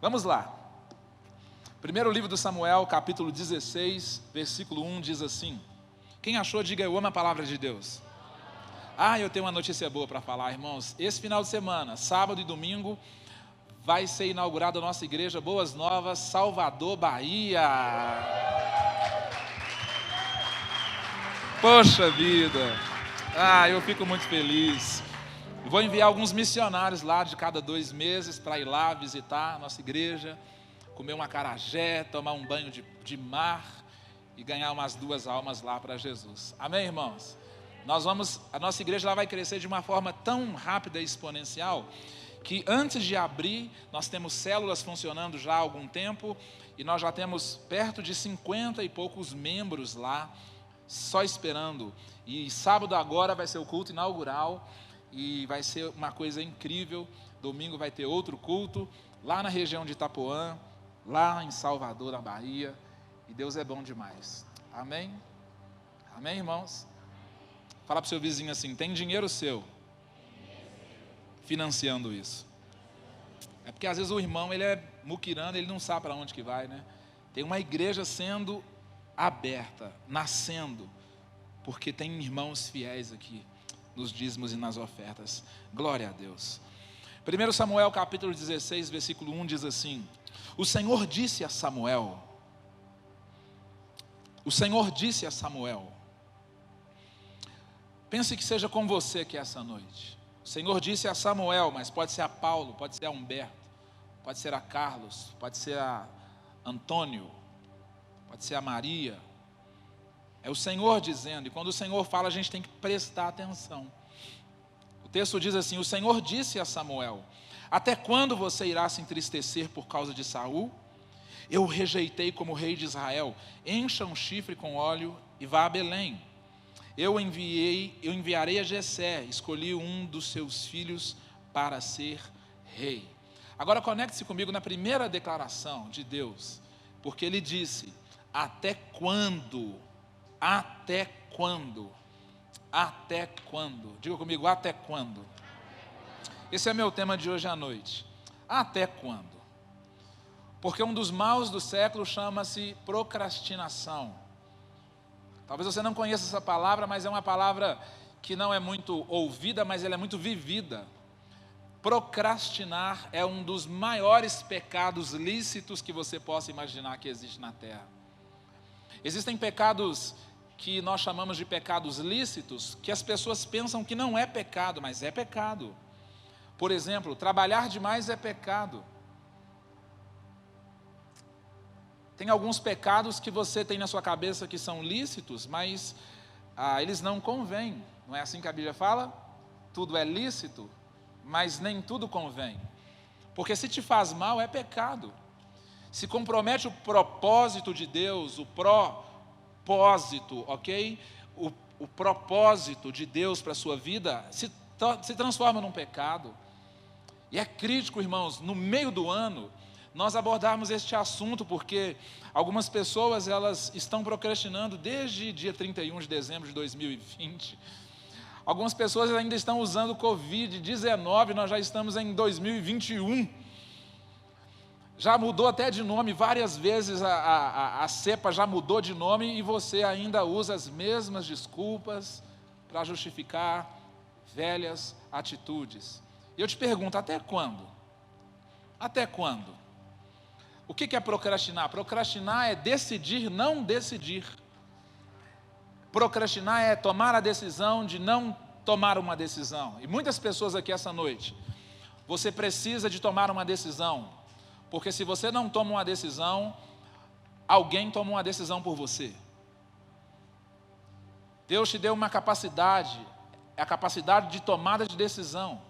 Vamos lá. Primeiro livro do Samuel, capítulo 16, versículo 1, diz assim. Quem achou, diga eu amo a palavra de Deus. Eu tenho uma notícia boa para falar, irmãos. Esse final de semana, sábado e domingo, vai ser inaugurada a nossa igreja Boas Novas, Salvador, Bahia. Poxa vida. Eu fico muito feliz. Vou enviar alguns missionários lá de cada 2 meses para ir lá visitar a nossa igreja, comer um acarajé, tomar um banho de mar e ganhar umas 2 almas lá para Jesus. Amém, irmãos? A nossa igreja lá vai crescer de uma forma tão rápida e exponencial que antes de abrir, nós temos células funcionando já há algum tempo e nós já temos perto de 50 e poucos membros lá, só esperando. E sábado agora vai ser o culto inaugural e vai ser uma coisa incrível. Domingo vai ter outro culto lá na região de Itapuã, lá em Salvador, na Bahia. E Deus é bom demais. Amém? Amém, irmãos? Fala para o seu vizinho assim, tem dinheiro seu financiando isso. É porque às vezes o irmão, ele é muquirana, ele não sabe para onde que vai, né? Tem uma igreja sendo aberta, nascendo, porque tem irmãos fiéis aqui, nos dízimos e nas ofertas. Glória a Deus. 1 Samuel capítulo 16, versículo 1 diz assim. O Senhor disse a Samuel. Pense que seja com você aqui essa noite. O Senhor disse a Samuel, mas pode ser a Paulo, pode ser a Humberto, pode ser a Carlos, pode ser a Antônio, pode ser a Maria. É o Senhor dizendo, e quando o Senhor fala, a gente tem que prestar atenção. O texto diz assim, o Senhor disse a Samuel, até quando você irá se entristecer por causa de Saul? Eu o rejeitei como rei de Israel, encha um chifre com óleo e vá a Belém. Eu enviarei a Jessé, escolhi um dos seus filhos para ser rei. Agora conecte-se comigo na primeira declaração de Deus, porque ele disse, até quando? Até quando? Até quando? Diga comigo, até quando? Esse é meu tema de hoje à noite. Até quando? Porque um dos maus do século chama-se procrastinação. Talvez você não conheça essa palavra, mas é uma palavra que não é muito ouvida, mas ela é muito vivida. Procrastinar é um dos maiores pecados lícitos que você possa imaginar que existe na terra. Existem pecados que nós chamamos de pecados lícitos, que as pessoas pensam que não é pecado, mas é pecado. Por exemplo, trabalhar demais é pecado. Tem alguns pecados que você tem na sua cabeça que são lícitos, mas eles não convêm. Não é assim que a Bíblia fala? Tudo é lícito, mas nem tudo convém. Porque se te faz mal, é pecado. Se compromete o propósito de Deus, o propósito, ok? O propósito de Deus para a sua vida se transforma num pecado. E é crítico, irmãos, no meio do ano, nós abordarmos este assunto, porque algumas pessoas, elas estão procrastinando desde dia 31 de dezembro de 2020. Algumas pessoas ainda estão usando o Covid-19, nós já estamos em 2021. Já mudou até de nome várias vezes, a cepa já mudou de nome e você ainda usa as mesmas desculpas para justificar velhas atitudes. E eu te pergunto, até quando? Até quando? O que é procrastinar? Procrastinar é decidir não decidir. Procrastinar é tomar a decisão de não tomar uma decisão. E muitas pessoas aqui essa noite, você precisa de tomar uma decisão, porque se você não toma uma decisão, alguém toma uma decisão por você. Deus te deu uma capacidade, é a capacidade de tomada de decisão.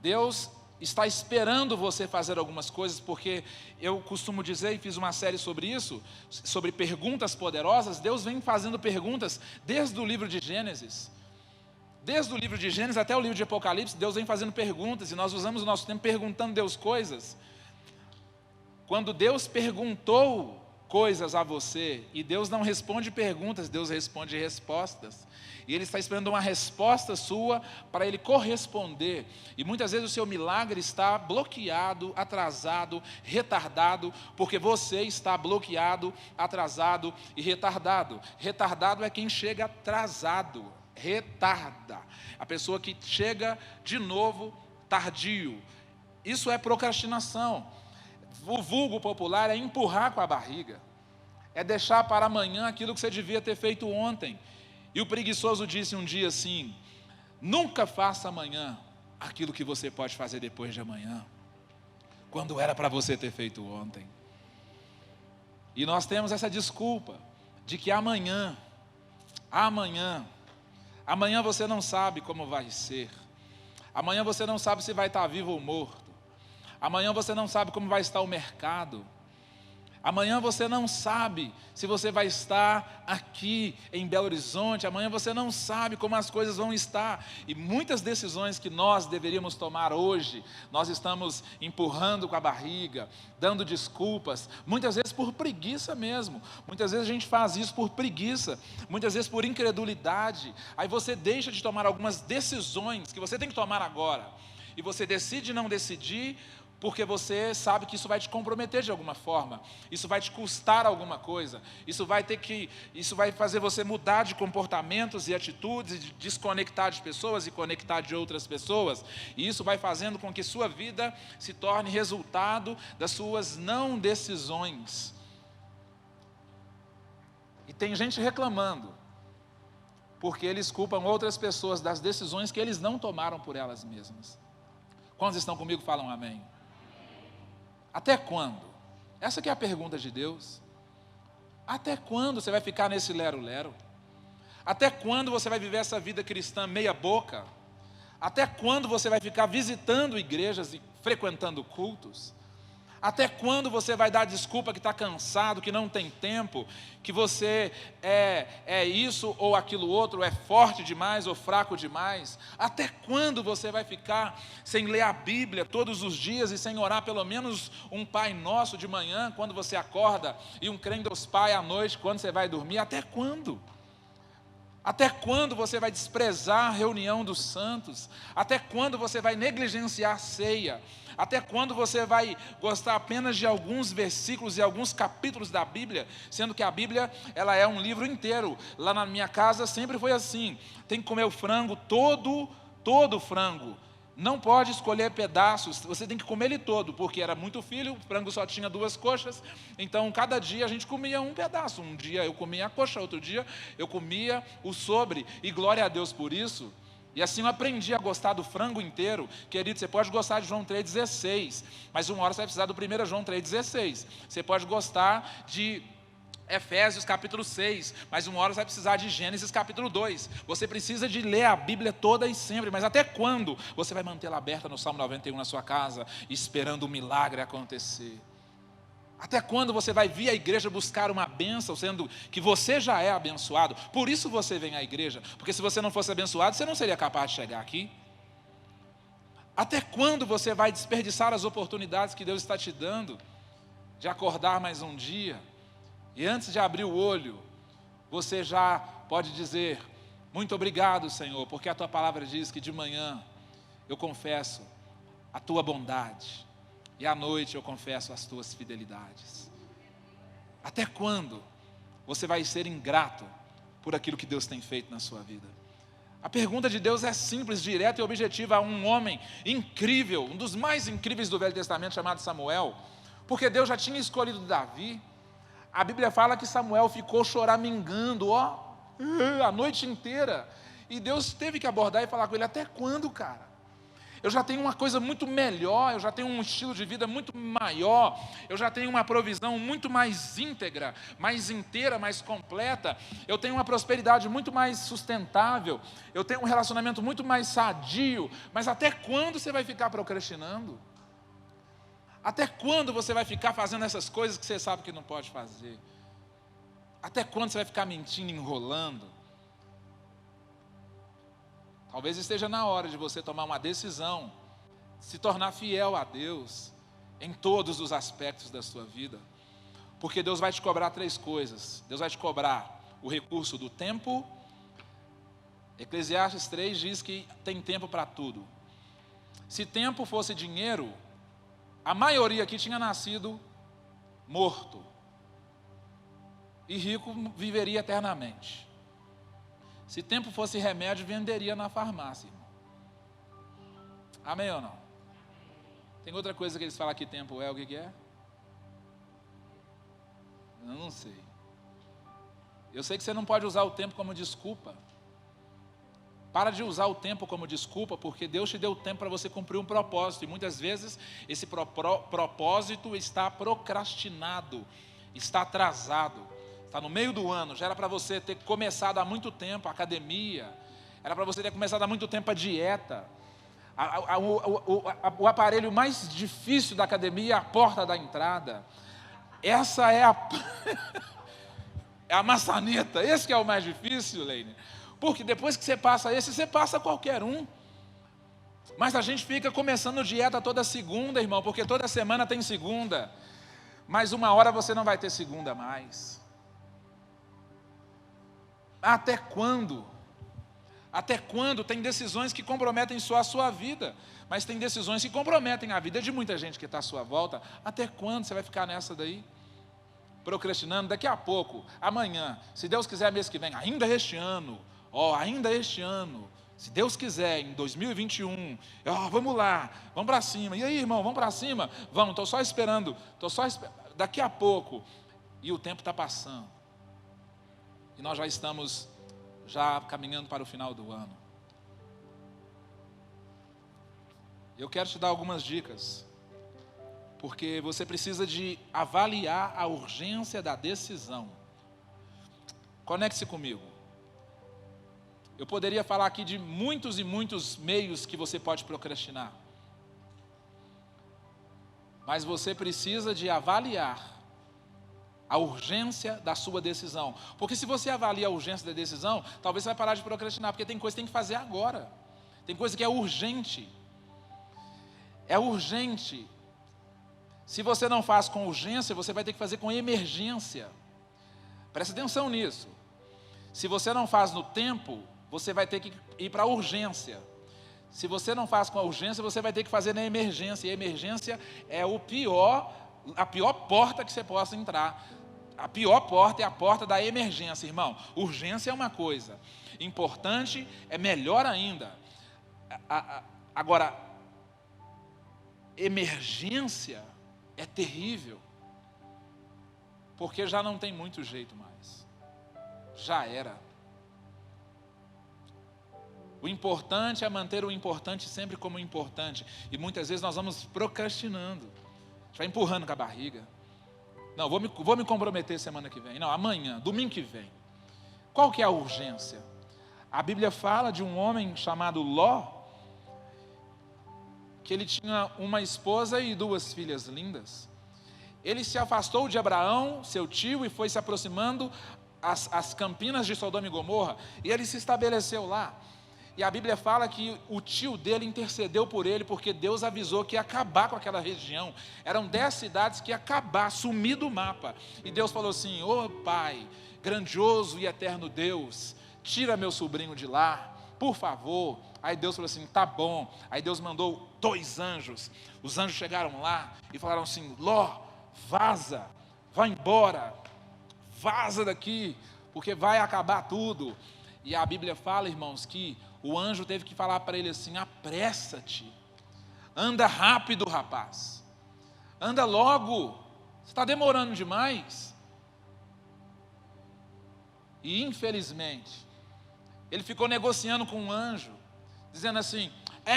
Deus está esperando você fazer algumas coisas, porque eu costumo dizer, e fiz uma série sobre isso, sobre perguntas poderosas. Deus vem fazendo perguntas desde o livro de Gênesis. Desde o livro de Gênesis até o livro de Apocalipse, Deus vem fazendo perguntas, e nós usamos o nosso tempo perguntando a Deus coisas. Quando Deus perguntou coisas a você, e Deus não responde perguntas, Deus responde respostas, e Ele está esperando uma resposta sua para Ele corresponder, e muitas vezes o seu milagre está bloqueado, atrasado, retardado, porque você está bloqueado, atrasado e retardado. Retardado é quem chega atrasado, retarda, a pessoa que chega de novo tardio. Isso é procrastinação. O vulgo popular é empurrar com a barriga, é deixar para amanhã aquilo que você devia ter feito ontem. E o preguiçoso disse um dia assim: nunca faça amanhã aquilo que você pode fazer depois de amanhã, quando era para você ter feito ontem. E nós temos essa desculpa de que amanhã você não sabe como vai ser, amanhã você não sabe se vai estar vivo ou morto, amanhã você não sabe como vai estar o mercado, amanhã você não sabe se você vai estar aqui em Belo Horizonte, amanhã você não sabe como as coisas vão estar, e muitas decisões que nós deveríamos tomar hoje, nós estamos empurrando com a barriga, dando desculpas, muitas vezes por preguiça mesmo, muitas vezes a gente faz isso por preguiça, muitas vezes por incredulidade, aí você deixa de tomar algumas decisões que você tem que tomar agora, e você decide não decidir, porque você sabe que isso vai te comprometer de alguma forma, isso vai te custar alguma coisa, isso vai fazer você mudar de comportamentos e atitudes, e desconectar de pessoas e conectar de outras pessoas, e isso vai fazendo com que sua vida se torne resultado das suas não decisões. E tem gente reclamando, porque eles culpam outras pessoas das decisões que eles não tomaram por elas mesmas. Quantos estão comigo, falam amém? Até quando? Essa que é a pergunta de Deus. Até quando você vai ficar nesse lero-lero? Até quando você vai viver essa vida cristã meia boca? Até quando você vai ficar visitando igrejas e frequentando cultos? Até quando você vai dar desculpa que está cansado, que não tem tempo, que você é isso ou aquilo outro, é forte demais ou fraco demais? Até quando você vai ficar sem ler a Bíblia todos os dias e sem orar pelo menos um Pai Nosso de manhã, quando você acorda, e um crê em Deus Pai à noite, quando você vai dormir? Até quando? Até quando você vai desprezar a reunião dos santos? Até quando você vai negligenciar a ceia? Até quando você vai gostar apenas de alguns versículos e alguns capítulos da Bíblia, sendo que a Bíblia, ela é um livro inteiro? Lá na minha casa sempre foi assim, tem que comer o frango, todo o frango, não pode escolher pedaços, você tem que comer ele todo, porque era muito filho, o frango só tinha 2 coxas, então cada dia a gente comia um pedaço, um dia eu comia a coxa, outro dia eu comia o sobre, e glória a Deus por isso. E assim eu aprendi a gostar do frango inteiro. Querido, você pode gostar de João 3,16, mas uma hora você vai precisar do 1 João 3,16. Você pode gostar de Efésios capítulo 6, mas uma hora você vai precisar de Gênesis capítulo 2. Você precisa de ler a Bíblia toda e sempre, mas até quando você vai mantê-la aberta no Salmo 91 na sua casa, esperando o milagre acontecer? Até quando você vai vir à igreja buscar uma bênção, sendo que você já é abençoado? Por isso você vem à igreja, porque se você não fosse abençoado, você não seria capaz de chegar aqui. Até quando você vai desperdiçar as oportunidades que Deus está te dando, de acordar mais um dia, e antes de abrir o olho, você já pode dizer: muito obrigado, Senhor, porque a Tua palavra diz que de manhã eu confesso a Tua bondade, e à noite eu confesso as Tuas fidelidades. Até quando você vai ser ingrato por aquilo que Deus tem feito na sua vida? A pergunta de Deus é simples, direta e objetiva. A um homem incrível, um dos mais incríveis do Velho Testamento, chamado Samuel, porque Deus já tinha escolhido Davi. A Bíblia fala que Samuel ficou choramingando, a noite inteira, e Deus teve que abordar e falar com ele: até quando, cara? Eu já tenho uma coisa muito melhor, eu já tenho um estilo de vida muito maior, eu já tenho uma provisão muito mais íntegra, mais inteira, mais completa, eu tenho uma prosperidade muito mais sustentável, eu tenho um relacionamento muito mais sadio, mas até quando você vai ficar procrastinando? Até quando você vai ficar fazendo essas coisas que você sabe que não pode fazer? Até quando você vai ficar mentindo, enrolando? Talvez esteja na hora de você tomar uma decisão, se tornar fiel a Deus em todos os aspectos da sua vida. Porque Deus vai te cobrar 3 coisas. Deus vai te cobrar o recurso do tempo. Eclesiastes 3 diz que tem tempo para tudo. Se tempo fosse dinheiro, a maioria aqui tinha nascido morto. E rico viveria eternamente. Se tempo fosse remédio, venderia na farmácia, irmão. Amém ou não? Tem outra coisa que eles falam que tempo é, o que é? Eu não sei. Eu sei que você não pode usar o tempo como desculpa. Para de usar o tempo como desculpa, porque Deus te deu tempo para você cumprir um propósito. E muitas vezes esse propósito está procrastinado, está atrasado, está no meio do ano. Já era para você ter começado há muito tempo a academia, era para você ter começado há muito tempo a dieta. O aparelho mais difícil da academia é a porta da entrada. Essa é é a maçaneta. Esse que é o mais difícil, Leine. Porque depois que você passa esse, você passa qualquer um. Mas a gente fica começando dieta toda segunda, irmão, porque toda semana tem segunda. Mas uma hora você não vai ter segunda mais. Até quando? Até quando? Tem decisões que comprometem só a sua vida, mas tem decisões que comprometem a vida de muita gente que está à sua volta. Até quando você vai ficar nessa daí? Procrastinando? Daqui a pouco, amanhã, se Deus quiser mês que vem, ainda este ano, ainda este ano, se Deus quiser, em 2021, vamos lá, vamos para cima. E aí, irmão, vamos para cima? Vamos, estou só esperando, daqui a pouco. E o tempo está passando. E nós já estamos caminhando para o final do ano. Eu quero te dar algumas dicas, porque você precisa de avaliar a urgência da decisão. Conecte-se comigo. Eu poderia falar aqui de muitos e muitos meios que você pode procrastinar. Mas você precisa de avaliar a urgência da sua decisão. Porque se você avalia a urgência da decisão, talvez você vai parar de procrastinar, porque tem coisa que tem que fazer agora. Tem coisa que é urgente. É urgente. Se você não faz com urgência, você vai ter que fazer com emergência. Presta atenção nisso. Se você não faz no tempo, você vai ter que ir para a urgência. Se você não faz com a urgência, você vai ter que fazer na emergência. E a emergência é a pior porta que você possa entrar. A pior porta é a porta da emergência, irmão. Urgência é uma coisa, importante é melhor ainda. Agora, emergência é terrível, porque já não tem muito jeito mais. Já era. O importante é manter o importante sempre como importante. E muitas vezes nós vamos procrastinando. A gente vai empurrando com a barriga. Não, vou me comprometer semana que vem. Não, amanhã, domingo que vem. Qual que é a urgência? A Bíblia fala de um homem chamado Ló, que ele tinha uma esposa e 2 filhas lindas. Ele se afastou de Abraão, seu tio, e foi se aproximando às campinas de Sodoma e Gomorra. E ele se estabeleceu lá. E a Bíblia fala que o tio dele intercedeu por ele, porque Deus avisou que ia acabar com aquela região. Eram 10 cidades que ia acabar, sumir do mapa. E Deus falou assim: Pai, grandioso e eterno Deus, tira meu sobrinho de lá, por favor. Aí Deus falou assim: tá bom. Aí Deus mandou 2 anjos. Os anjos chegaram lá e falaram assim: Ló, vaza, vai embora, vaza daqui, porque vai acabar tudo. E a Bíblia fala, irmãos, que o anjo teve que falar para ele assim: apressa-te, anda rápido, rapaz, anda logo, você está demorando demais. E infelizmente, ele ficou negociando com o anjo, dizendo assim: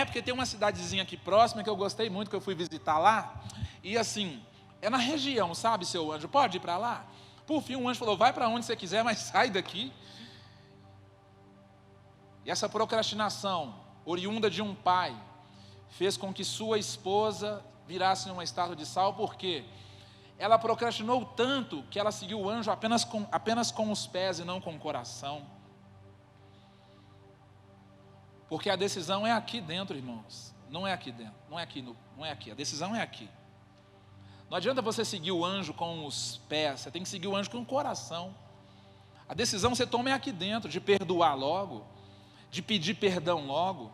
porque tem uma cidadezinha aqui próxima que eu gostei muito, que eu fui visitar lá, e assim, é na região, sabe, seu anjo, pode ir para lá? Por fim, o anjo falou: vai para onde você quiser, mas sai daqui. E essa procrastinação, oriunda de um pai, fez com que sua esposa virasse numa estátua de sal, porque ela procrastinou tanto que ela seguiu o anjo apenas com os pés e não com o coração. Porque a decisão é aqui dentro, irmãos. Não é aqui dentro, não é aqui, a decisão é aqui. Não adianta você seguir o anjo com os pés, você tem que seguir o anjo com o coração. A decisão você toma é aqui dentro, de perdoar logo, de pedir perdão logo.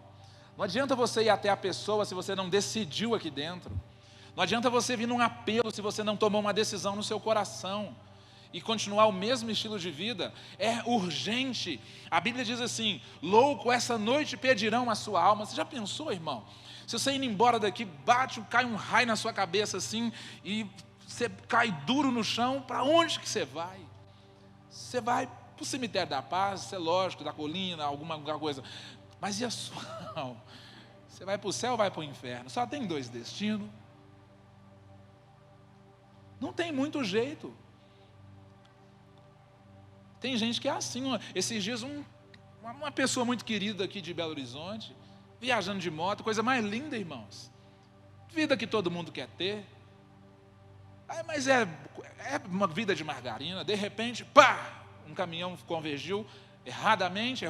Não adianta você ir até a pessoa se você não decidiu aqui dentro. Não adianta você vir num apelo se você não tomou uma decisão no seu coração. E continuar o mesmo estilo de vida é urgente. A Bíblia diz assim: louco, essa noite pedirão a sua alma. Você já pensou, irmão? Se você indo embora daqui, cai um raio na sua cabeça assim, e você cai duro no chão, para onde que você vai? Você vai para o cemitério da paz, isso é lógico, da colina, alguma coisa. Mas e a sua alma? Você vai para o céu ou vai para o inferno? Só tem dois destinos. Não tem muito jeito. Tem gente que é assim. Esses dias uma pessoa muito querida aqui de Belo Horizonte, viajando de moto, coisa mais linda, irmãos. Vida que todo mundo quer ter. Mas é uma vida de margarina. De repente, pá! Um caminhão convergiu erroneamente,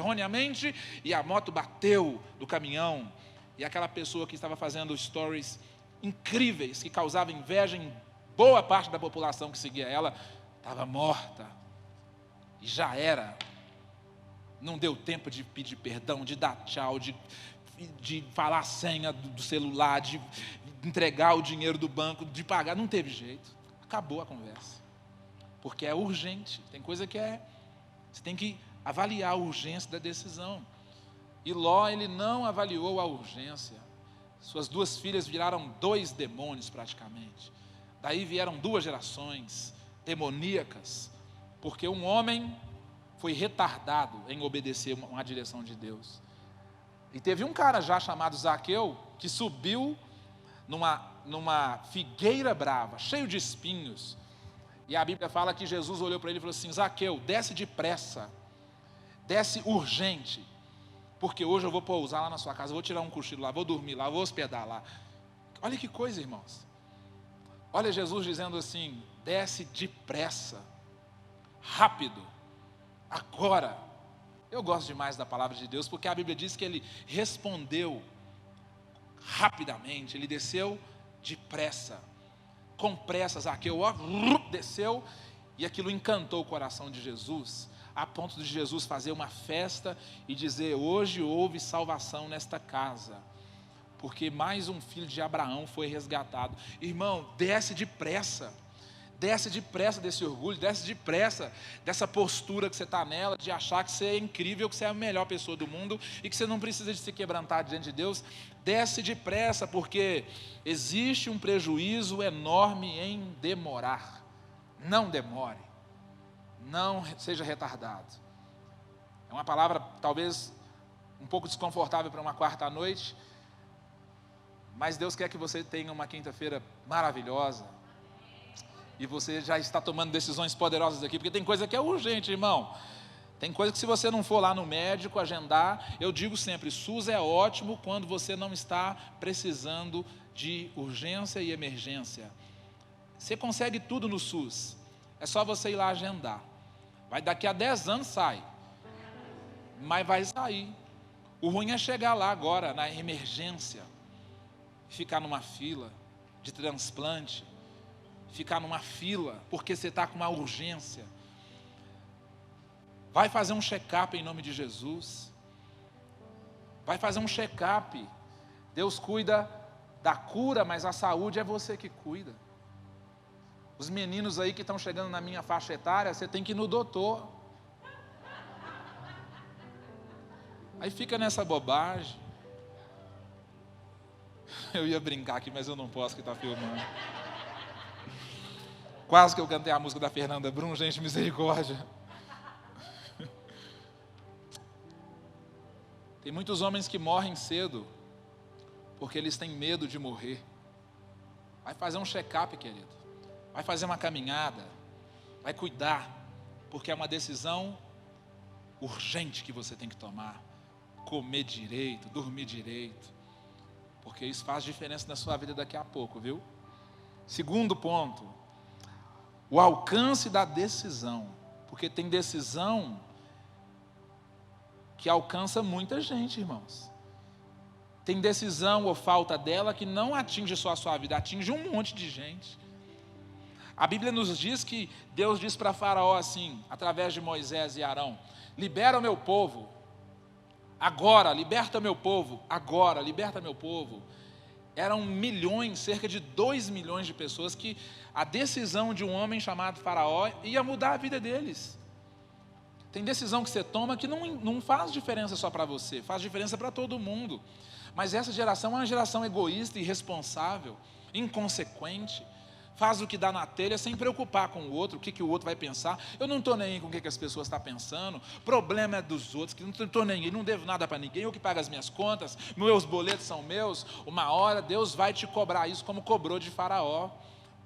e a moto bateu do caminhão. E aquela pessoa que estava fazendo stories incríveis, que causava inveja em boa parte da população que seguia ela, estava morta. E já era. Não deu tempo de pedir perdão, de dar tchau, de falar a senha do celular, de entregar o dinheiro do banco, de pagar. Não teve jeito. Acabou a conversa. Porque é urgente. Tem coisa que você tem que avaliar a urgência da decisão. E Ló, ele não avaliou a urgência. Suas duas filhas viraram 2 demônios praticamente. Daí vieram 2 gerações demoníacas, porque um homem foi retardado em obedecer uma direção de Deus. E teve um cara já chamado Zaqueu, que subiu numa figueira brava, cheio de espinhos. E a Bíblia fala que Jesus olhou para ele e falou assim: Zaqueu, desce depressa, desce urgente, porque hoje eu vou pousar lá na sua casa, vou tirar um cochilo lá, vou dormir lá, vou hospedar lá. Olha que coisa, irmãos. Olha Jesus dizendo assim: desce depressa, rápido, agora. Eu gosto demais da palavra de Deus, porque a Bíblia diz que ele respondeu rapidamente, ele desceu depressa, com pressa. Zaqueu desceu, e aquilo encantou o coração de Jesus, a ponto de Jesus fazer uma festa e dizer: hoje houve salvação nesta casa, porque mais um filho de Abraão foi resgatado. Irmão, desce depressa desse orgulho, desce depressa dessa postura que você está nela, de achar que você é incrível, que você é a melhor pessoa do mundo, e que você não precisa de se quebrantar diante de Deus. Desce depressa, porque existe um prejuízo enorme em demorar. Não demore, não seja retardado. É uma palavra talvez um pouco desconfortável para uma quarta noite, mas Deus quer que você tenha uma quinta-feira maravilhosa, e você já está tomando decisões poderosas aqui, porque tem coisa que é urgente, irmão. Tem coisa que, se você não for lá no médico agendar, eu digo sempre, SUS é ótimo quando você não está precisando de urgência e emergência. Você consegue tudo no SUS, é só você ir lá agendar. Daqui a 10 anos sai, mas vai sair. O ruim é chegar lá agora, na emergência, ficar numa fila de transplante, ficar numa fila, porque você está com uma urgência. Vai fazer um check-up em nome de Jesus. Vai fazer um check-up. Deus cuida da cura, mas a saúde é você que cuida. Os meninos aí que estão chegando na minha faixa etária, você tem que ir no doutor. Aí fica nessa bobagem. Eu ia brincar aqui, mas eu não posso, que está filmando. Quase que eu cantei a música da Fernanda Brum, gente, misericórdia. Tem muitos homens que morrem cedo, porque eles têm medo de morrer. Vai fazer um check-up, querido. Vai fazer uma caminhada. Vai cuidar, porque é uma decisão urgente que você tem que tomar. Comer direito, dormir direito, porque isso faz diferença na sua vida daqui a pouco, viu? Segundo ponto, o alcance da decisão, porque tem decisão que alcança muita gente, irmãos. Tem decisão ou falta dela que não atinge só a sua vida, atinge um monte de gente. A Bíblia nos diz que Deus diz para Faraó assim, através de Moisés e Arão: libera o meu povo, agora, liberta meu povo, agora, liberta meu povo. Eram milhões, cerca de 2 milhões de pessoas que a decisão de um homem chamado Faraó ia mudar a vida deles. Tem decisão que você toma que não faz diferença só para você, faz diferença para todo mundo. Mas essa geração é uma geração egoísta, irresponsável, inconsequente. Faz o que dá na telha sem preocupar com o outro, o que o outro vai pensar. Eu não estou nem aí com o que as pessoas estão pensando. O problema é dos outros, que não estou nem aí, não devo nada para ninguém. Eu que pago as minhas contas, meus boletos são meus. Uma hora Deus vai te cobrar isso como cobrou de Faraó.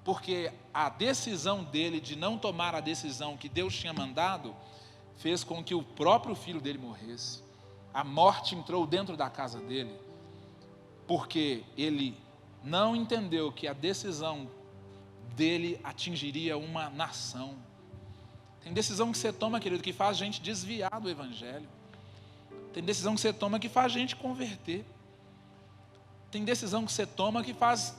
Porque a decisão dele de não tomar a decisão que Deus tinha mandado, fez com que o próprio filho dele morresse. A morte entrou dentro da casa dele, porque ele não entendeu que a decisão dele atingiria uma nação. Tem decisão que você toma, querido, que faz a gente desviar do evangelho. Tem decisão que você toma que faz a gente converter. Tem decisão que você toma que faz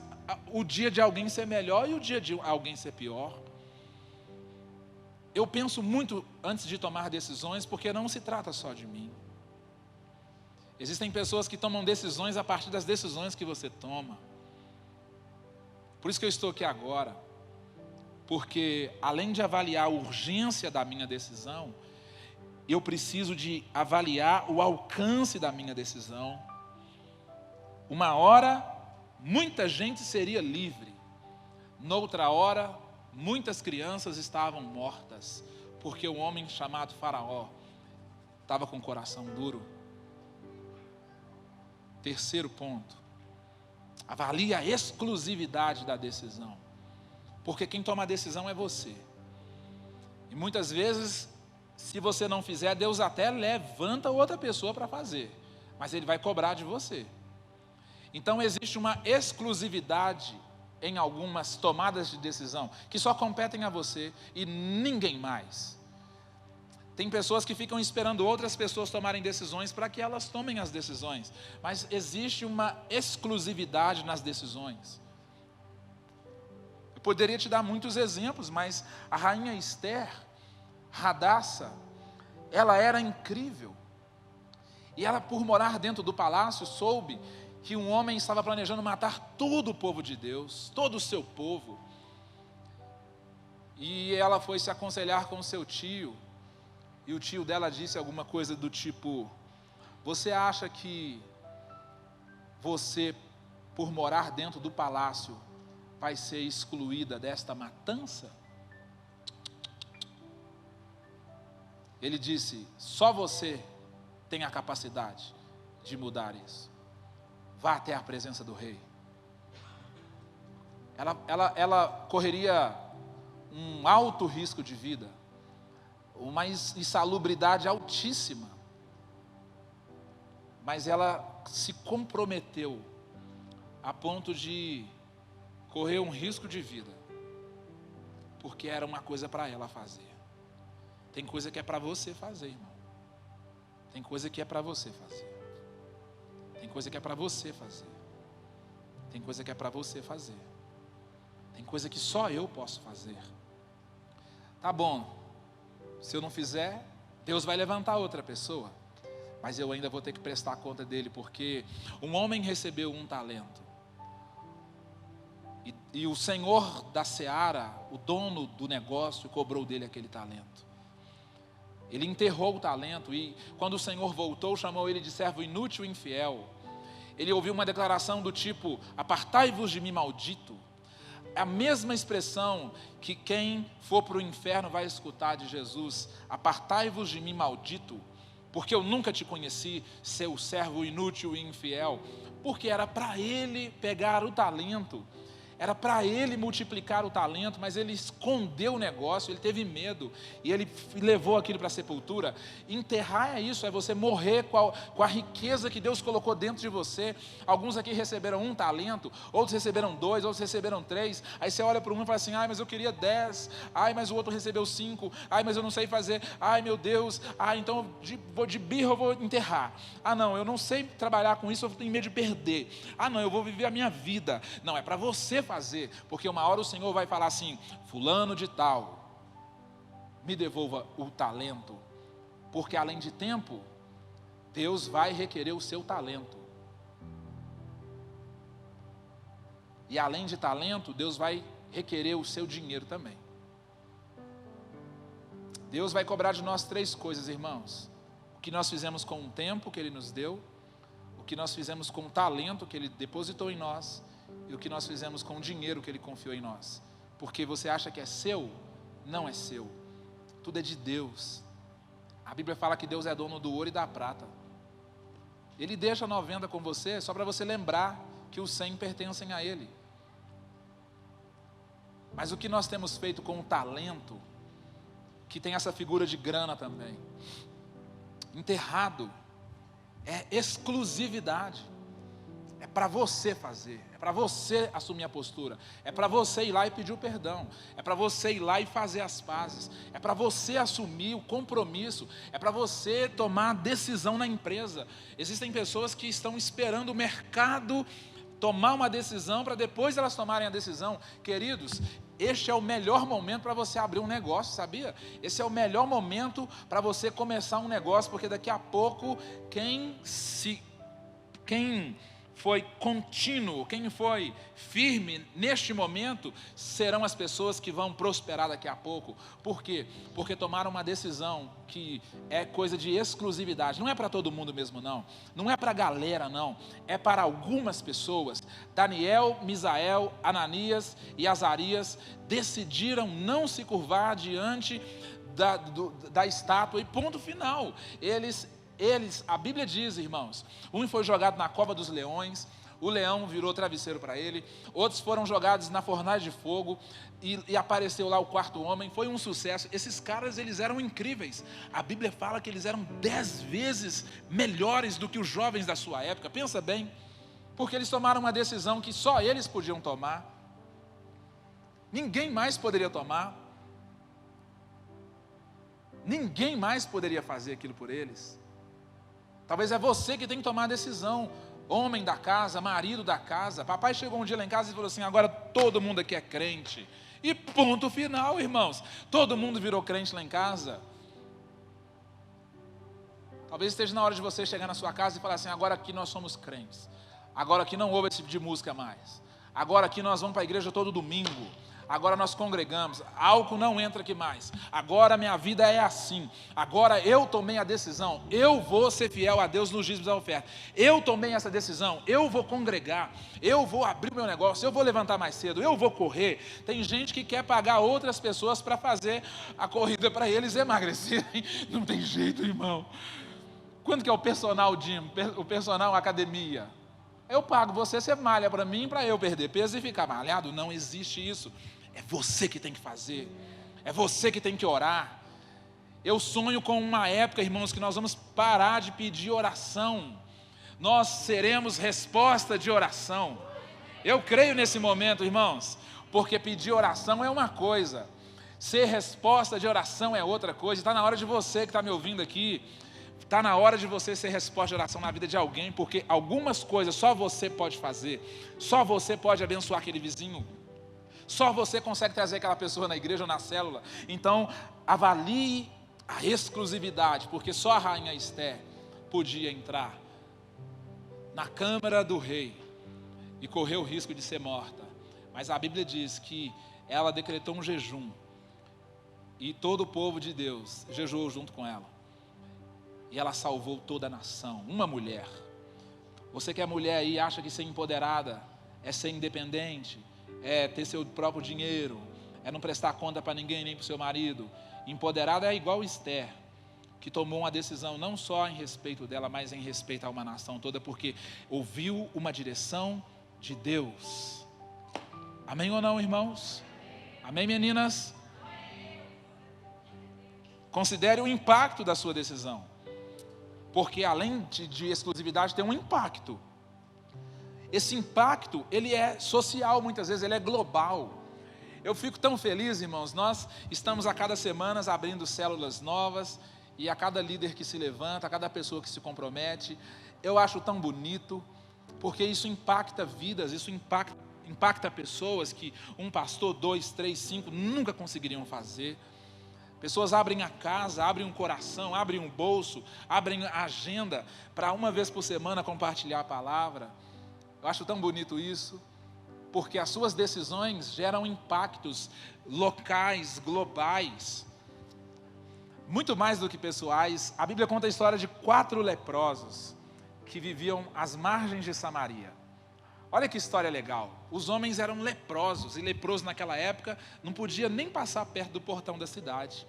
o dia de alguém ser melhor e o dia de alguém ser pior. Eu penso muito antes de tomar decisões, porque não se trata só de mim. Existem pessoas que tomam decisões a partir das decisões que você toma. Por isso que eu estou aqui agora, porque além de avaliar a urgência da minha decisão, eu preciso de avaliar o alcance da minha decisão. Uma hora, muita gente seria livre. Noutra hora, muitas crianças estavam mortas, porque o homem chamado Faraó estava com o coração duro. Terceiro ponto: avalie a exclusividade da decisão, porque quem toma a decisão é você. E muitas vezes, se você não fizer, Deus até levanta outra pessoa para fazer, mas Ele vai cobrar de você. Então existe uma exclusividade em algumas tomadas de decisão, que só competem a você e ninguém mais. Tem pessoas que ficam esperando outras pessoas tomarem decisões para que elas tomem as decisões. Mas existe uma exclusividade nas decisões. Eu poderia te dar muitos exemplos, mas a rainha Esther, Hadassa, ela era incrível. E ela, por morar dentro do palácio, soube que um homem estava planejando matar todo o povo de Deus, todo o seu povo. E ela foi se aconselhar com o seu tio. E o tio dela disse alguma coisa do tipo: você acha que você, por morar dentro do palácio, vai ser excluída desta matança? Ele disse: só você tem a capacidade de mudar isso. Vá até a presença do rei. Ela correria um alto risco de vida, uma insalubridade altíssima, mas ela se comprometeu a ponto de correr um risco de vida, porque era uma coisa para ela fazer. Tem coisa que é para você fazer, irmão. Tem coisa que é para você fazer. Tem coisa que é para você fazer. Tem coisa que é para você fazer. Tem coisa que só eu posso fazer. Tá bom, se eu não fizer, Deus vai levantar outra pessoa, mas eu ainda vou ter que prestar conta dele, porque um homem recebeu um talento, e o senhor da seara, o dono do negócio, cobrou dele aquele talento. Ele enterrou o talento, e quando o senhor voltou, chamou ele de servo inútil e infiel. Ele ouviu uma declaração do tipo: apartai-vos de mim, maldito. É a mesma expressão que quem for para o inferno vai escutar de Jesus: apartai-vos de mim, maldito, porque eu nunca te conheci, seu servo inútil e infiel. Porque era para ele pegar o talento, era para ele multiplicar o talento, mas ele escondeu o negócio, ele teve medo, e ele levou aquilo para a sepultura. Enterrar é isso, é você morrer com a riqueza que Deus colocou dentro de você. Alguns aqui receberam um talento, outros receberam 2, outros receberam 3, aí você olha para um e fala assim: ai, mas eu queria 10, ai, mas o outro recebeu 5, ai, mas eu não sei fazer, ai, meu Deus, ai, então de birra eu vou enterrar. Ah, não, eu não sei trabalhar com isso, eu tenho medo de perder. Ah, não, eu vou viver a minha vida. Não, é para você fazer, porque uma hora o Senhor vai falar assim: fulano de tal, me devolva o talento, porque além de tempo, Deus vai requerer o seu talento. E além de talento, Deus vai requerer o seu dinheiro também. Deus vai cobrar de nós 3 coisas, irmãos: o que nós fizemos com o tempo que Ele nos deu, o que nós fizemos com o talento que Ele depositou em nós, e o que nós fizemos com o dinheiro que Ele confiou em nós. Porque você acha que é seu? Não é seu, tudo é de Deus. A Bíblia fala que Deus é dono do ouro e da prata. Ele deixa 90 com você só para você lembrar que os 100 pertencem a Ele. Mas o que nós temos feito com o talento, que tem essa figura de grana também, enterrado, é exclusividade. É para você fazer, é para você assumir a postura, é para você ir lá e pedir o perdão, é para você ir lá e fazer as pazes, é para você assumir o compromisso, é para você tomar a decisão na empresa. Existem pessoas que estão esperando o mercado tomar uma decisão para depois elas tomarem a decisão. Queridos, este é o melhor momento para você abrir um negócio, sabia? Esse é o melhor momento para você começar um negócio, porque daqui a pouco quem foi contínuo, quem foi firme neste momento, serão as pessoas que vão prosperar daqui a pouco. Por quê? Porque tomaram uma decisão que é coisa de exclusividade. Não é para todo mundo mesmo, não. Não é para a galera, não. É para algumas pessoas. Daniel, Misael, Ananias e Azarias decidiram não se curvar diante da estátua, e ponto final. Eles, a Bíblia diz, irmãos, um foi jogado na cova dos leões, o leão virou travesseiro para ele, outros foram jogados na fornalha de fogo, e apareceu lá o 4º homem, foi um sucesso. Esses caras, eles eram incríveis. A Bíblia fala que eles eram 10 vezes melhores do que os jovens da sua época. Pensa bem, porque eles tomaram uma decisão que só eles podiam tomar, ninguém mais poderia tomar, ninguém mais poderia fazer aquilo por eles. Talvez é você que tem que tomar a decisão, homem da casa, marido da casa. Papai chegou um dia lá em casa e falou assim: agora todo mundo aqui é crente. E ponto final, irmãos. Todo mundo virou crente lá em casa. Talvez esteja na hora de você chegar na sua casa e falar assim: agora aqui nós somos crentes. Agora aqui não ouve esse tipo de música mais. Agora aqui nós vamos para a igreja todo domingo. Agora nós congregamos, álcool não entra aqui mais. Agora minha vida é assim. Agora eu tomei a decisão, eu vou ser fiel a Deus nos dízimos da oferta. Eu tomei essa decisão, eu vou congregar, eu vou abrir meu negócio, eu vou levantar mais cedo, eu vou correr. Tem gente que quer pagar outras pessoas para fazer a corrida para eles emagrecerem. Não tem jeito, irmão. Quanto que é o personal gym, o personal academia? Eu pago você malha para mim, para eu perder peso e ficar malhado? Não existe isso. É você que tem que fazer, é você que tem que orar. Eu sonho com uma época, irmãos, que nós vamos parar de pedir oração. Nós seremos resposta de oração. Eu creio nesse momento, irmãos, porque pedir oração é uma coisa, ser resposta de oração é outra coisa. Está na hora de você que está me ouvindo aqui, está na hora de você ser resposta de oração na vida de alguém, porque algumas coisas só você pode fazer, só você pode abençoar aquele vizinho, só você consegue trazer aquela pessoa na igreja ou na célula. Então, avalie a exclusividade, porque só a rainha Esther podia entrar na câmara do rei e correr o risco de ser morta. Mas a Bíblia diz que ela decretou um jejum, e todo o povo de Deus jejuou junto com ela. E ela salvou toda a nação, uma mulher. Você que é mulher aí, acha que ser empoderada é ser independente, é ter seu próprio dinheiro, é não prestar conta para ninguém, nem para o seu marido. Empoderada é igual Esther, que tomou uma decisão não só em respeito dela, mas em respeito a uma nação toda, porque ouviu uma direção de Deus. Amém ou não, irmãos? Amém, meninas? Considere o impacto da sua decisão, porque além de exclusividade tem um impacto. Esse impacto, ele é social muitas vezes, ele é global. Eu fico tão feliz, irmãos, nós estamos a cada semana abrindo células novas, e a cada líder que se levanta, a cada pessoa que se compromete, eu acho tão bonito, porque isso impacta vidas, isso impacta impacta pessoas que um pastor, 2, 3, 5 nunca conseguiriam fazer. Pessoas abrem a casa, abrem um coração, abrem um bolso, abrem a agenda para uma vez por semana compartilhar a palavra. Eu acho tão bonito isso, porque as suas decisões geram impactos locais, globais, muito mais do que pessoais. A Bíblia conta a história de 4 leprosos que viviam às margens de Samaria. Olha que história legal. Os homens eram leprosos, e leproso naquela época não podia nem passar perto do portão da cidade.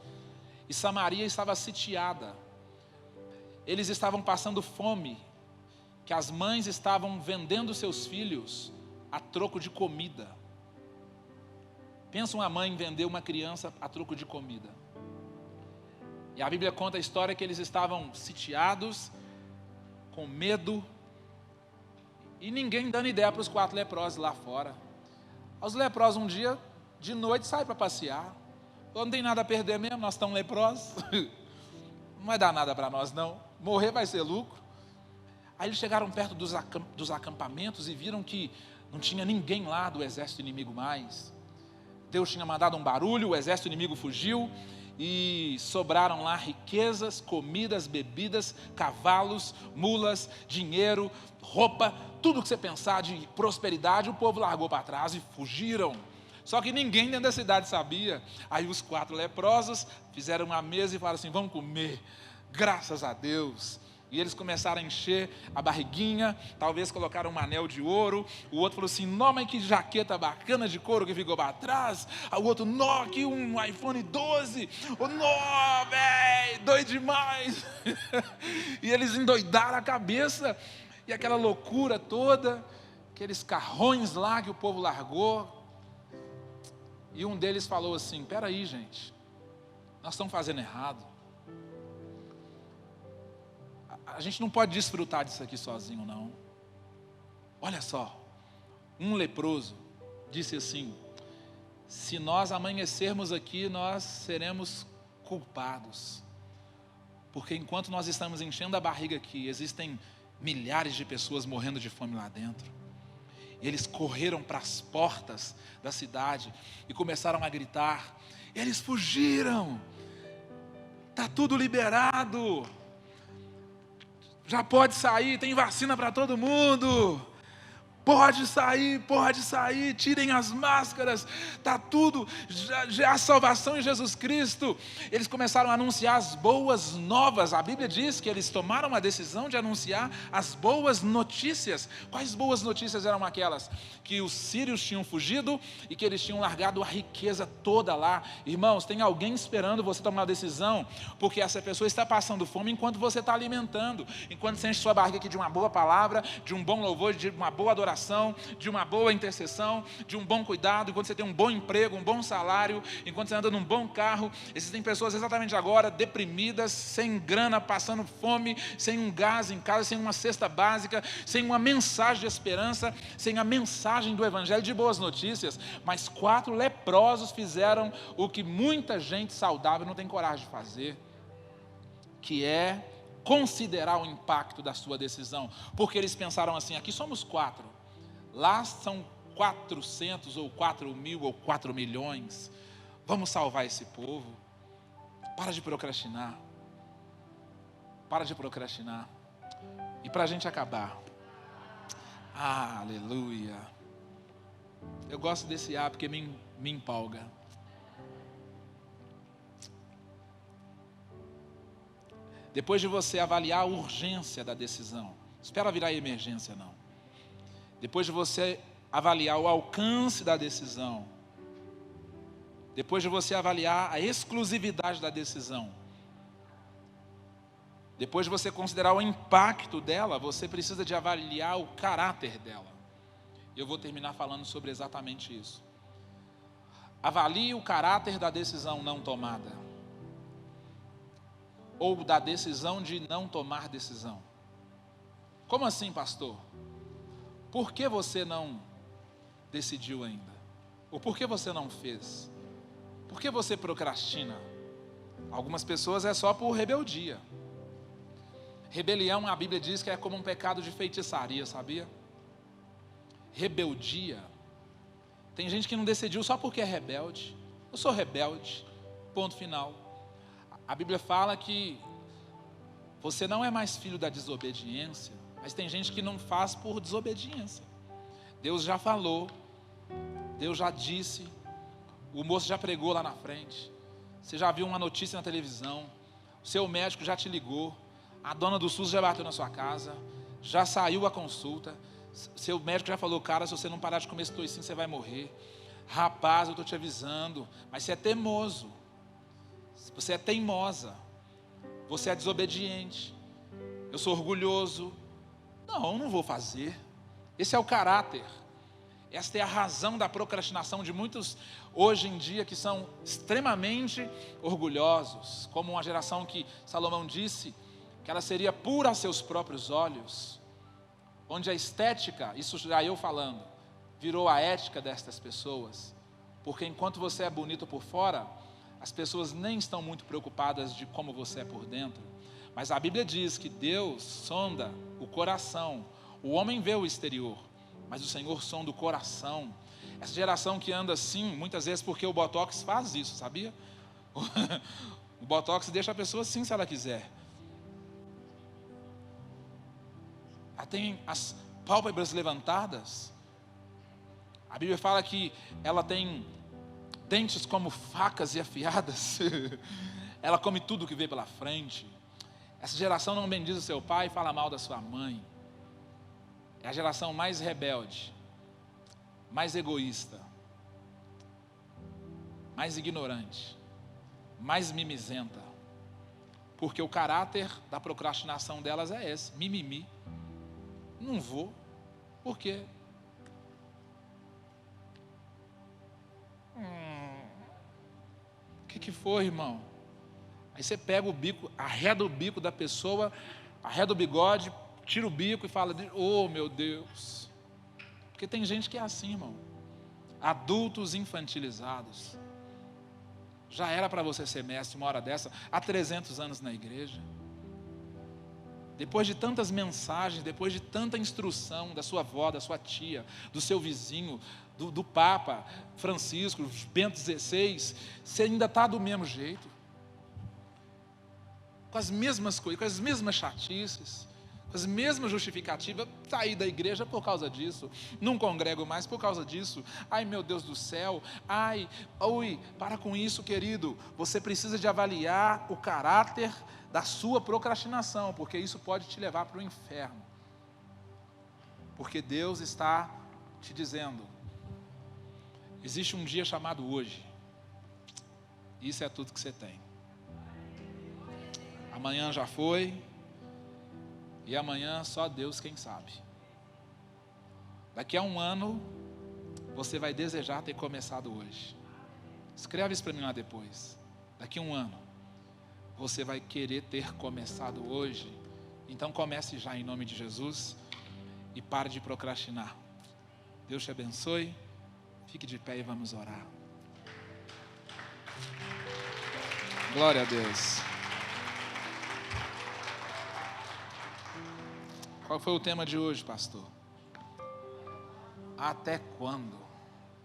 E Samaria estava sitiada. Eles estavam passando fome, que as mães estavam vendendo seus filhos a troco de comida. Pensa uma mãe vender uma criança a troco de comida. E a Bíblia conta a história que eles estavam sitiados, com medo, e ninguém dando ideia para os 4 leprosos lá fora. Os leprosos um dia, de noite, saem para passear. Não tem nada a perder mesmo, nós estamos leprosos. Não vai dar nada para nós não. Morrer vai ser lucro. Aí eles chegaram perto dos acampamentos e viram que não tinha ninguém lá do exército inimigo mais. Deus tinha mandado um barulho, o exército inimigo fugiu. E sobraram lá riquezas, comidas, bebidas, cavalos, mulas, dinheiro, roupa, tudo que você pensar de prosperidade, o povo largou para trás e fugiram. Só que ninguém dentro da cidade sabia. Aí os 4 leprosos fizeram uma mesa e falaram assim: vamos comer, graças a Deus. E eles começaram a encher a barriguinha, talvez colocaram um anel de ouro. O outro falou assim: nó, mas que jaqueta bacana de couro que ficou para trás. O outro: nó, que um iPhone 12. O nó, velho, doido demais. E eles endoidaram a cabeça. E aquela loucura toda, aqueles carrões lá que o povo largou. E um deles falou assim: peraí, gente, nós estamos fazendo errado. A gente não pode desfrutar disso aqui sozinho, não. Olha só, um leproso disse assim: se nós amanhecermos aqui, nós seremos culpados. Porque enquanto nós estamos enchendo a barriga aqui, existem milhares de pessoas morrendo de fome lá dentro. E eles correram para as portas da cidade e começaram a gritar: eles fugiram, está tudo liberado. Já pode sair, tem vacina para todo mundo. Pode sair, tirem as máscaras, está tudo, já há salvação em Jesus Cristo. Eles começaram a anunciar as boas novas. A Bíblia diz que eles tomaram a decisão de anunciar as boas notícias. Quais boas notícias eram aquelas? Que os sírios tinham fugido e que eles tinham largado a riqueza toda lá. Irmãos, tem alguém esperando você tomar a decisão, porque essa pessoa está passando fome enquanto você está alimentando, enquanto você enche sua barriga aqui de uma boa palavra, de um bom louvor, de uma boa adoração, de uma boa intercessão, de um bom cuidado, enquanto você tem um bom emprego, um bom salário, enquanto você anda num bom carro. Existem pessoas exatamente agora deprimidas, sem grana, passando fome, sem um gás em casa, sem uma cesta básica, sem uma mensagem de esperança, sem a mensagem do evangelho de boas notícias. Mas 4 leprosos fizeram o que muita gente saudável não tem coragem de fazer, que é considerar o impacto da sua decisão. Porque eles pensaram assim: aqui somos 4, lá são 400 ou 4.000 ou 4 milhões. Vamos salvar esse povo. Para de procrastinar. Para de procrastinar. E para a gente acabar, aleluia, eu gosto desse porque me empolga. Depois de você avaliar a urgência da decisão, espera virar emergência não. Depois de você avaliar o alcance da decisão, depois de você avaliar a exclusividade da decisão, depois de você considerar o impacto dela, você precisa de avaliar o caráter dela. Eu vou terminar falando sobre exatamente isso. Avalie o caráter da decisão não tomada, ou da decisão de não tomar decisão. Como assim, pastor? Por que você não decidiu ainda? Ou por que você não fez? Por que você procrastina? Algumas pessoas é só por rebeldia. Rebelião, a Bíblia diz que é como um pecado de feitiçaria, sabia? Rebeldia Tem gente que não decidiu só porque é rebelde. Eu sou rebelde, ponto final. A Bíblia fala que você não é mais filho da desobediência, mas tem gente que não faz por desobediência. Deus já falou, Deus já disse, o moço já pregou lá na frente, você já viu uma notícia na televisão, o seu médico já te ligou, a dona do SUS já bateu na sua casa, já saiu a consulta, seu médico já falou, cara, se você não parar de comer esse toicinho, você vai morrer. Rapaz, eu estou te avisando, mas você é teimoso, você é teimosa, você é desobediente, eu sou orgulhoso. Não vou fazer. Esse é o caráter. Esta é a razão da procrastinação de muitos hoje em dia que são extremamente orgulhosos, como uma geração que Salomão disse que ela seria pura aos seus próprios olhos, onde a estética, isso já eu falando, virou a ética destas pessoas, porque enquanto você é bonito por fora, as pessoas nem estão muito preocupadas de como você é por dentro. Mas a Bíblia diz que Deus sonda o coração. O homem vê o exterior, mas o Senhor sonda o coração. Essa geração que anda assim, muitas vezes porque o Botox faz isso, sabia? O Botox deixa a pessoa assim se ela quiser. Ela tem as pálpebras levantadas. A Bíblia fala que ela tem dentes como facas e afiadas. Ela come tudo que vê pela frente. Essa geração não bendiz o seu pai e fala mal da sua mãe. É a geração mais rebelde, mais egoísta, mais ignorante, mais mimizenta. Porque o caráter da procrastinação delas é esse, mimimi. Não vou, por quê? O que foi, irmão? Aí você pega o bico, arreda o bico da pessoa, arreda o bigode, tira o bico e fala, oh meu Deus. Porque tem gente que é assim, irmão. Adultos infantilizados. Já era para você ser mestre uma hora dessa, há 300 anos na igreja. Depois de tantas mensagens, depois de tanta instrução da sua avó, da sua tia, do seu vizinho, do Papa Francisco, Bento XVI, você ainda está do mesmo jeito. Com as mesmas coisas, com as mesmas chatices, com as mesmas justificativas. Saí da igreja por causa disso, não congrego mais por causa disso. Ai meu Deus do céu, para com isso, querido. Você precisa de avaliar o caráter da sua procrastinação, porque isso pode te levar para o inferno. Porque Deus está te dizendo, existe um dia chamado hoje, isso é tudo que você tem. Amanhã já foi, e amanhã só Deus quem sabe. Daqui a um ano, você vai desejar ter começado hoje. Escreve isso para mim lá depois. Daqui a um ano, você vai querer ter começado hoje. Então comece já em nome de Jesus e pare de procrastinar. Deus te abençoe. Fique de pé e vamos orar. Glória a Deus. Qual foi o tema de hoje, pastor? Até quando?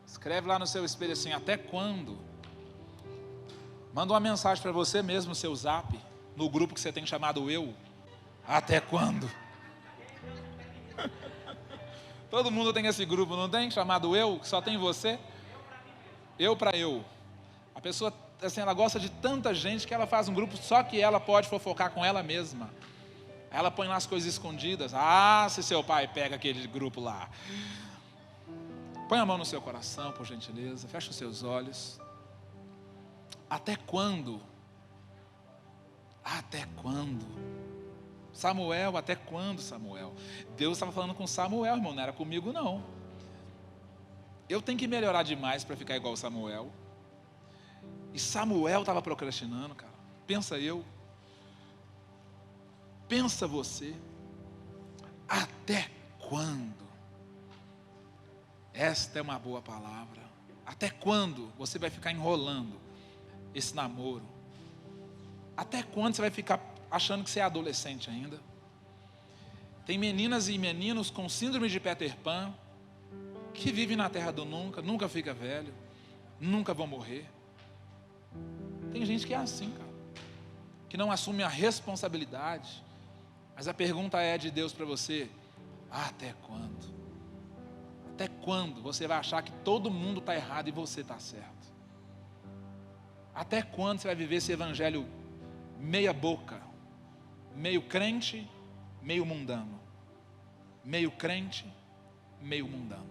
Escreve lá no seu espelho assim, até quando? Manda uma mensagem para você mesmo no seu zap, no grupo que você tem chamado Eu. Até quando? Todo mundo tem esse grupo, não tem? Chamado Eu, que só tem você. Eu para eu. A pessoa, assim, ela gosta de tanta gente que ela faz um grupo só que ela pode fofocar com ela mesma. Ela põe lá as coisas escondidas. Se seu pai pega aquele grupo lá. Põe a mão no seu coração, por gentileza. Fecha os seus olhos. Até quando? Até quando? Samuel, até quando, Samuel? Deus estava falando com Samuel, irmão, não era comigo não. Eu tenho que melhorar demais para ficar igual Samuel. E Samuel estava procrastinando, cara. Pensa eu. Pensa você. Até quando? Esta é uma boa palavra. Até quando você vai ficar enrolando esse namoro? Até quando você vai ficar achando que você é adolescente ainda? Tem meninas e meninos com síndrome de Peter Pan, que vive na terra do nunca, nunca fica velho, nunca vão morrer. Tem gente que é assim, cara, que não assume a responsabilidade. Mas a pergunta é de Deus para você: até quando? Até quando você vai achar que todo mundo está errado e você está certo? Até quando você vai viver esse evangelho meia boca, meio crente, meio mundano? Meio crente, meio mundano.